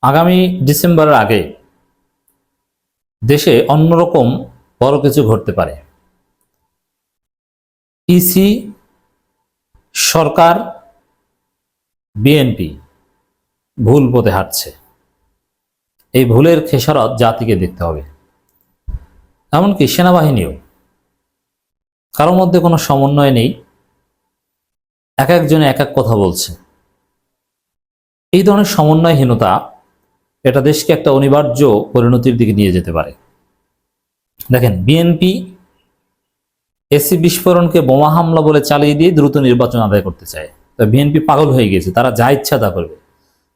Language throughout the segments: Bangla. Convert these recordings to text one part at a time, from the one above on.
আগামী ডিসেম্বরের আগে দেশে অন্যরকম বড় কিছু ঘটতে পারে। ইসি, সরকার, বিএনপি ভুল পথে হাঁটছে। এই ভুলের খেসারত জাতিকে দেখতে হবে। এমনকি সেনাবাহিনীও, কারোর মধ্যে কোনো সমন্বয় নেই, এক একজনে এক এক কথা বলছে। এই ধরনের সমন্বয়হীনতা এটা দেশকে একটা অনিবার্য পরিণতির দিকে নিয়ে যেতে পারে। দেখেন, বিএনপি এসি বিস্ফোরণকে বোমা হামলা বলে চালিয়ে দিয়ে দ্রুত নির্বাচন আদায় করতে চায়। তো বিএনপি পাগল হয়ে গেছে, তারা যা ইচ্ছা তা করবে।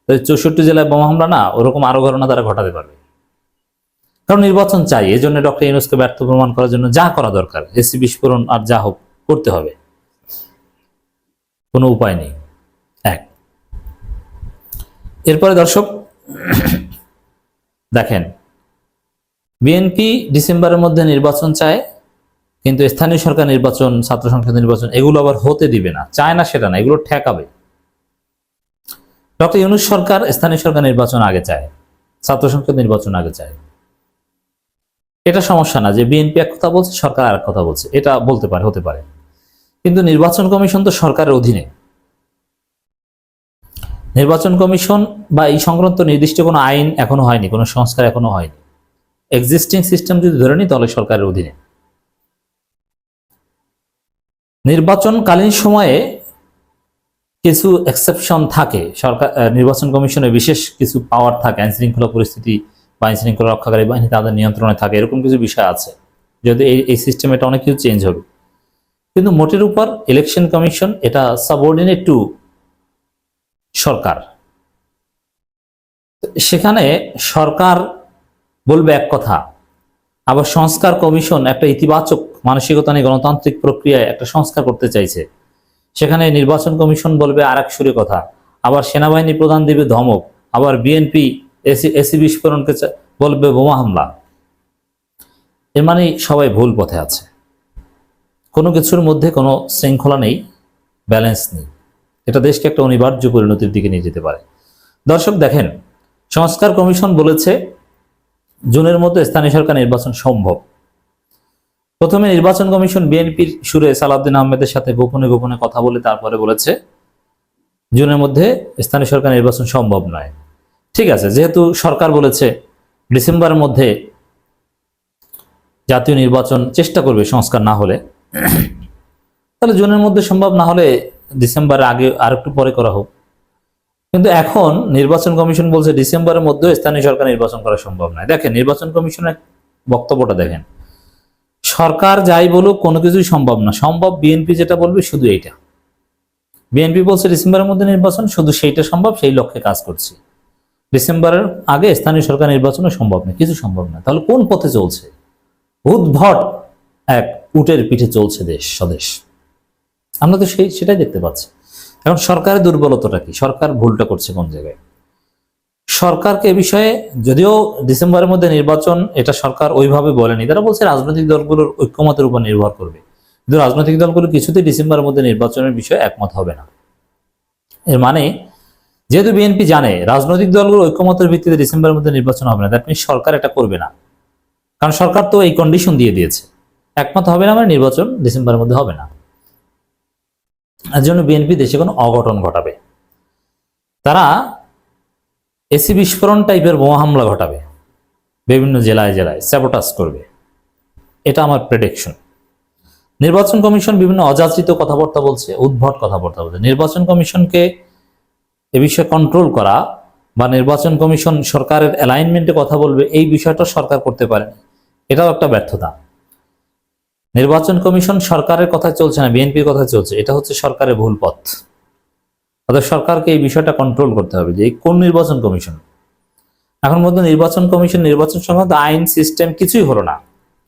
তো 64 জেলায় বোমা হামলা না, ওরকম আরো ঘটনা তারা ঘটাতে পারবে, কারণ নির্বাচন চাই। এই জন্য ডক্টর ইউনূসকে ব্যর্থ প্রমাণ করার জন্য যা করা দরকার, এসি বিস্ফোরণ আর যা হোক করতে হবে, কোনো উপায় নেই। এক, এরপরে দর্শক দেখেন, বিএনপি ডিসেম্বরের মধ্যে নির্বাচন চায়, কিন্তু স্থানীয় সরকার নির্বাচন, ছাত্র সংসদ নির্বাচন এগুলো আবার হতে দিবে না। চায় না সেটা না, এগুলো ঠেকাবে। ডক্টর ইউনূস সরকার স্থানীয় সরকার নির্বাচন আগে চায়, ছাত্র সংসদ নির্বাচন আগে চায়। এটা সমস্যা না যে বিএনপি এক কথা বলছে, সরকার আর এক কথা বলছে, এটা বলতে পারে, হতে পারে। কিন্তু নির্বাচন কমিশন তো সরকারের অধীনে। নির্বাচন কমিশন বা এই সংক্রান্ত নির্দিষ্ট কোনো আইন এখনো হয়নি, কোনো সংস্কার এখনো হয়নি। এক্সিস্টিং সিস্টেম যদি ধরে নিই তাহলে সরকারের অধীনে। নির্বাচনকালীন সময়ে কিছু এক্সেপশন থাকে, সরকার নির্বাচন কমিশনের বিশেষ কিছু পাওয়ার থাকে, আইন শৃঙ্খলা পরিস্থিতি বা আইন শৃঙ্খলা রক্ষাকারী বাহিনী তাদের নিয়ন্ত্রণে থাকে, এরকম কিছু বিষয় আছে। যদি এই সিস্টেমে এটা অনেক কিছু চেঞ্জ হবে, কিন্তু মোটের উপর ইলেকশন কমিশন এটা সাবঅর্ডিনেট টু সরকার। সেখানে সরকার বলবে এক কথা, আবার সংস্কার কমিশন একটা ইতিবাচক মানসিকতা নিয়ে গণতান্ত্রিক প্রক্রিয়ায় একটা সংস্কার করতে চাইছে, সেখানে নির্বাচন কমিশন বলবে আর এক সুরে কথা, আবার সেনাবাহিনী প্রধান দিবে ধমক, আবার বিএনপি এসি বিস্ফোরণকে বলবে বোমা হামলা। এর মানে সবাই ভুল পথে আছে, কোনো কিছুর মধ্যে কোনো শৃঙ্খলা নেই, ব্যালেন্স নেই। এটা দেশকে একটা অনিবার্য পরিণতির দিকে নিয়ে যেতে পারে। দর্শক দেখেন, সংস্কার কমিশন বলেছে জুনের মধ্যে স্থানীয় সরকার নির্বাচন সম্ভব। প্রথমে নির্বাচন কমিশন বিএনপির সুরে সালাউদ্দিন আহমেদের সাথে গোপনে গোপনে কথা বলে তারপরে বলেছে জুনের মধ্যে স্থানীয় সরকার নির্বাচন সম্ভব নয়। ঠিক আছে, যেহেতু সরকার বলেছে ডিসেম্বরের মধ্যে জাতীয় নির্বাচন চেষ্টা করবে সংস্কার না হলে, তাহলে জুনের মধ্যে সম্ভব না হলে ডিসেম্বরের আগে আর একটু পরে করা হোক। কিন্তু এখন নির্বাচন কমিশন বলছে ডিসেম্বরের মধ্যে স্থানীয় সরকার নির্বাচন করা সম্ভব নয়। দেখেন নির্বাচন কমিশনের বক্তব্যটা দেখেন, সরকার যাই বলুক কোনো কিছুই সম্ভব না, সম্ভব বিএনপি যেটা বলবে শুধু এইটা। বিএনপি বলছে ডিসেম্বরের মধ্যে নির্বাচন, শুধু সেইটা সম্ভব, সেই লক্ষ্যে কাজ করছি। ডিসেম্বরের আগে স্থানীয় সরকার নির্বাচনও সম্ভব না, কিছু সম্ভব না। তাহলে কোন পথে চলছে? উদ্ভট এক উটের পিঠে চলছে দেশ স্বদেশ। আমরা তো সেটাই দেখতে পাচ্ছি। এখন সরকারের দুর্বলতাটা কি, সরকার ভুলটা করছে কোন জায়গায়? সরকারকে এ বিষয়ে, যদিও ডিসেম্বরের মধ্যে নির্বাচন এটা সরকার ওইভাবে বলেনি, তারা বলছে রাজনৈতিক দলগুলোর ঐক্যমতের উপর নির্ভর করবে, কিন্তু রাজনৈতিক দলগুলো কিছুতেই ডিসেম্বরের মধ্যে নির্বাচনের বিষয়ে একমত হবে না। এর মানে যেহেতু বিএনপি জানে রাজনৈতিক দলগুলোর ঐক্যমতের ভিত্তিতে ডিসেম্বরের মধ্যে নির্বাচন হবে না, দ্যাট মিনস সরকার এটা করবে না, কারণ সরকার তো এই কন্ডিশন দিয়ে দিয়েছে, একমত হবে না মানে নির্বাচন ডিসেম্বরের মধ্যে হবে না। এর জন্য বিএনপি দেশে কোনো অঘটন ঘটাবে, তারা এসি বিস্ফোরণ টাইপের বোমা হামলা ঘটাবে, বিভিন্ন জেলায় জেলায় স্যাবোটাজ করবে, এটা আমার প্রেডিকশন। নির্বাচন কমিশন বিভিন্ন অযাচিত কথাবার্তা বলছে, উদ্ভট কথাবার্তা বলছে। নির্বাচন কমিশনকে এ বিষয়ে কন্ট্রোল করা বা নির্বাচন কমিশন সরকারের অ্যালাইনমেন্টে কথা বলবে, এই বিষয়টা সরকার করতে পারে, এটাও একটা ব্যর্থতা। নির্বাচন কমিশন সরকারের কথা চলছে না, বিএনপির কথা চলছে, এটা হচ্ছে সরকারের ভুল পথ। অর্থাৎ সরকারকে এই বিষয়টা কন্ট্রোল করতে হবে যে কোন নির্বাচন কমিশন। এখন পর্যন্ত নির্বাচন কমিশন নির্বাচন সংক্রান্ত আইন সিস্টেম কিছুই হলো না,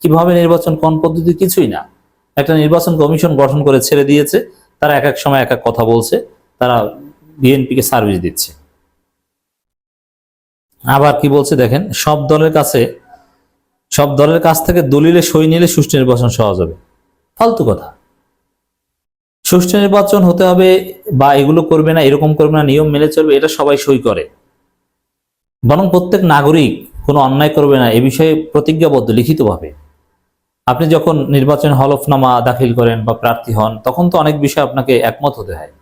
কিভাবে নির্বাচন কোন পদ্ধতি কিছুই না। একটা নির্বাচন কমিশন গঠন করে ছেড়ে দিয়েছে, তারা এক এক সময় এক এক কথা বলছে, তারা বিএনপিকে সার্ভিস দিচ্ছে। আবার কি বলছে দেখেন, সব দলের কাছ থেকে দলিলে সই নিলে সুষ্ঠু নির্বাচন সহজ হবে। ফালতু কথা। সুষ্ঠু নির্বাচন হতে হবে বা এগুলো করবে না, এরকম করবে না, নিয়ম মেনে চলবে, এটা সবাই সই করে। বরং প্রত্যেক নাগরিক কোনো অন্যায় করবে না এ বিষয়ে প্রতিজ্ঞাবদ্ধ লিখিতভাবে। আপনি যখন নির্বাচন হলফনামা দাখিল করেন বা প্রার্থী হন, তখন তো অনেক বিষয় আপনাকে একমত হতে হয়।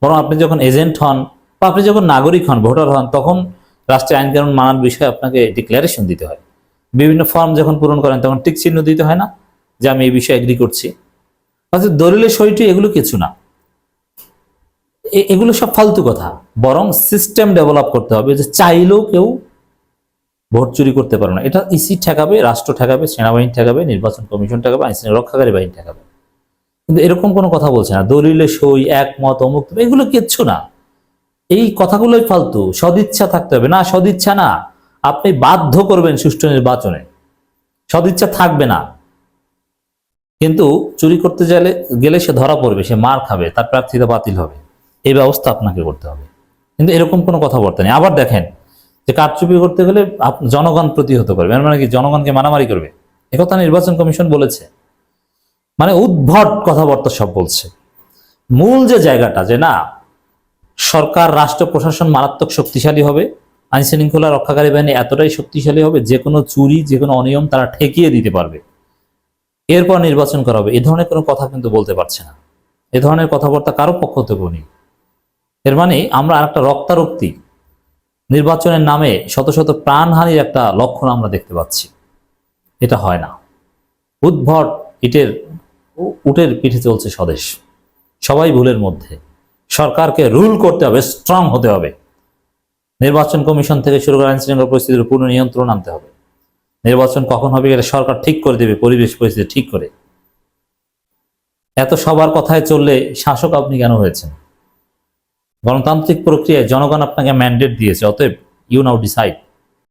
বরং আপনি যখন এজেন্ট হন বা আপনি যখন নাগরিক হন, ভোটার হন, তখন রাষ্ট্রের আইন কানুন মানার বিষয়ে আপনাকে ডিক্লারেশন দিতে হয়। বিভিন্ন ফর্ম যখন পূরণ করেন তখন টিক চিহ্ন দিতে হয় না যে আমি এই বিষয়ে এগ্রি করছি। অর্থাৎ দলিলের সইটি এগুলো কিছু না, এগুলো সব ফালতু কথা। বরং সিস্টেম ডেভেলপ করতে হবে যে চাইলেও কেউ ভোট চুরি করতে পারবে না। এটা ইসি ঠেকাবে, রাষ্ট্র ঠেকাবে, সেনাবাহিনী ঠেকাবে, নির্বাচন কমিশন ঠেকাবে, আইনশৃঙ্খলা রক্ষাকারী বাহিনী ঠেকাবে। কিন্তু এরকম কোনো কথা বলছে না, দলিলে সই, একমত, অমুক, এগুলো কিচ্ছু না। এই কথাগুলোই ফালতু। সদিচ্ছা থাকতে হবে না, সদিচ্ছা না, আপনি বাধ্য করবেন সুষ্ঠু নির্বাচনে, সদিচ্ছা থাকবে না। কিন্তু চুরি করতে গেলে সে ধরা পড়বে, সে মার খাবে, তার প্রার্থিতা বাতিল হবে, এই ব্যবস্থা আপনাকে করতে হবে। কিন্তু এরকম কোনো কথাবার্তা নেই। আবার দেখেন যে কারচুপি করতে গেলে জনগণ প্রতিহত করবে, মানে কি জনগণকে মারামারি করবে, একথা নির্বাচন কমিশন বলেছে। মানে উদ্ভট কথাবার্তা সব বলছে। মূল যে জায়গাটা, যে না সরকার, রাষ্ট্র প্রশাসন মারাত্মক শক্তিশালী হবে, আইন শৃঙ্খলা রক্ষাকারী বাহিনী এতটাই শক্তিশালী হবে যে কোনো চুরি, যে কোনো অনিয়ম তারা ঠেকিয়ে দিতে পারবে, এরপর নির্বাচন করা হবে, এ ধরনের কোনো কথা কিন্তু বলতে পারছে না। এ ধরনের কথাবার্তা কারো পক্ষ থেকেও নেই। এর মানে আমরা আরেকটা রক্তারক্তি, নির্বাচনের নামে শত শত প্রাণহানির একটা লক্ষণ আমরা দেখতে পাচ্ছি। এটা হয় না। উদ্ভট উটের পিঠে চলছে স্বদেশ। সবাই ভুলের মধ্যে। সরকারকে রুল করতে হবে, স্ট্রং হতে হবে। নির্বাচন কমিশন থেকে শুরু করে আইন শৃঙ্খলা পরিস্থিতির পূর্ণ নিয়ন্ত্রণ আনতে হবে। নির্বাচন কখন হবে এটা সরকার ঠিক করে দেবে, পরিবেশ পরিস্থিতি ঠিক করে। এত সবার কথায় চললে শাসক আপনি কেন হয়েছেন? গণতান্ত্রিক প্রক্রিয়ায় জনগণ আপনাকে ম্যান্ডেট দিয়েছে, অতএব ইউ নাও ডিসাইড।